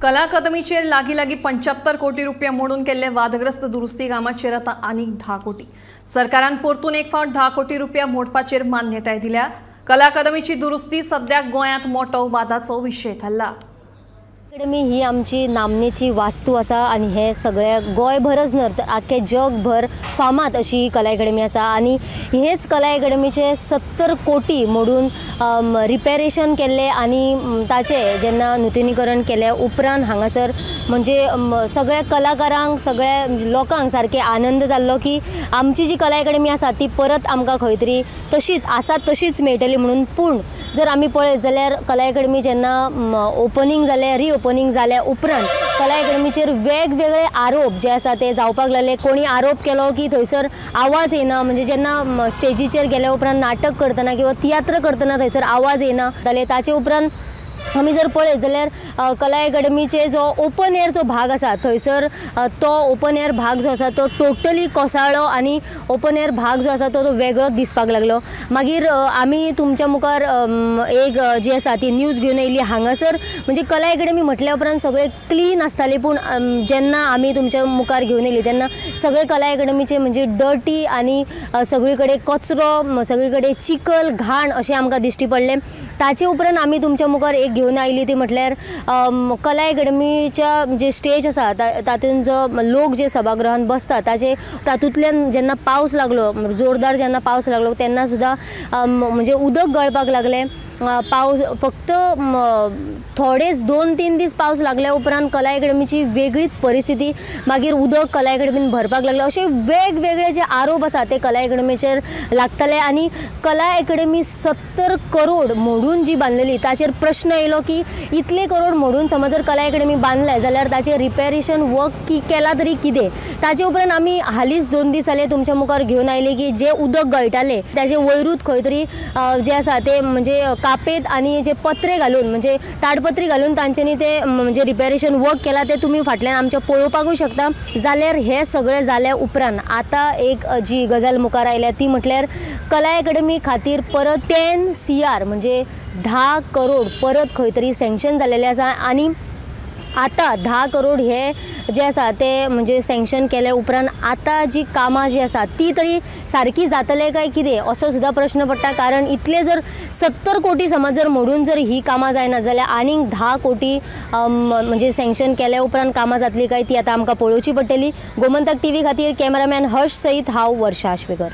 कला अकादमीचेर लागी लागी 75 कोटी रुपया मोडून केल्ले वादग्रस्त दुरुस्ती कामाचेर आतां आनीक 10 कोटी। सरकारान परतून एक फावट 10 कोटी रुपया मोडपाचेर मान्यताय दिल्या। कला अकादमीची दुरुस्ती सद्याक गोंयांत मोठो वादाचो विशय थारला। अकादमी ही आमची नामनेची वास्तू आसा आणि हे सगळे गोंयभरच न्हय तर आख्खे जगभर फामाद अशी कला अकादमी आसा आणि हेच कला अकादमीचे 70 कोटी मोडून रिपेरेशन केले आणि ताचे जेन्ना नूतनीकरण केले उपरांत हांगासर म्हणजे सगळ्या कलाकारांक सगळ्या लोकांक सारके आनंद जाल्लो की आमची जी कला अकादमी आसा ती परत आमकां खंय तरी तशीच आसा तशीच मेळटली म्हणून। पूण जर आमी पळयत जाल्यार कला अकादमी जेन्ना ओपनिंग जालें रिओपनिंग जाल्या उपरांत कला अकादमीचेर वेगवेगळे आरोप जे आसा ते जावपाक लागले। कोणी आरोप केलो की थंयसर आवाज येना, म्हणजे जेन्ना स्टेजीचेर गेल्या उपरांत नाटक करतना किंवा तियात्र करतना थंयसर आवाज येना जाले। ताचे उपरांत आमी जर पळयत जाल्यार कला अकादमीचे जो ओपन एअर जो भाग आसा थंयसर तो ओपन एअर भाग जो आसा तो टोटली कोसळ्ळो आणि ओपन एअर भाग जो आसा तो वेगळोच दिसपाक लागलो। मागीर आमी तुमच्या मुखार एक जी आसा ती न्यूज घेवन येयली हांगासर म्हणजे कला अकादमी म्हटल्या उपरांत सगळे क्लीन आसताली, पूण जेन्ना आमी तुमच्या मुखार घेवन येयली तेन्ना सगळे कला अकादमीचे म्हणजे डर्टी आणि सगळी कडेन कचरो, सगळी कडेन चिखल घाण अशें आमकां दिश्टी पडलें। ताचे उपरांत आमी तुमच्या मुखार एक घेवन आयली ती म्हटल्यार कला अकादमीच्या जे स्टेज आसा तातूंत जो लोक जे सभागृहांत बसता तातूंतल्यान जेन्ना पावस लागलो, जोरदार जेन्ना पावस लागलो तेन्ना सुद्दां म्हणजे उदक गळपाक लागलें। पावस फक्त थोडेच 2-3 दीस पावस लागल्या उपरांत कला अकादमीची वेगळीच परिस्थिती, मागीर उदक कला अकादमीन भरपाक लागलें। असे वेगवेगळे जे आरोप आसा ते कला अकादमीचेर लागताले आणि कला अकादमी 70 करोड मोडून जी बांदलेली ताचेर प्रश्न येयलो की इतले करोड मोडून समज जर कला अकादमी बांदले जाल्यार ताचे रिपेरेशन वर्क केला तरी कितें। ताचे उपरांत आमी हालींच 2 दीस जाले तुमच्या मुखार घेवन आयले की जे उदक गळटाले ताचे वयरूच खंय तरी जे आसा ते म्हणजे कापेत आणि जे पत्रे घालून म्हणजे ताडपत्री घालून तांच्यांनी ते म्हणजे रिपेरेशन वर्क केला ते तुम्ही फाटल्यान आमच्या पळोवपाकू शकता। जाल्यार हे सगळे जाल्या उपरांत आता एक जी गजाल मुखार आयल्या ती म्हटल्यार कला अकादमी खातीर परत 10 CR म्हणजे 10 करोड परत खंय तरी सँक्शन जालेले आसा आणि आता 10 करोड हे जे आसा ते म्हणजे सँक्शन केले उपरांत आता जी कामां जी आसा ती तरी सारकी जातले काय कितें असो सुद्धा प्रश्न पडटा। कारण इतले जर 70 कोटी समज जर मोडून जर ही कामां जायना जाल्यार आनीक 10 कोटी म्हणजे सँक्शन केल्या उपरांत कामां जातली काय ती आता आमकां पळोवची पडटली। गोमंतक TV खातीर कॅमेरामॅन हर्ष सईत हांव वर्षा आश्वेकर।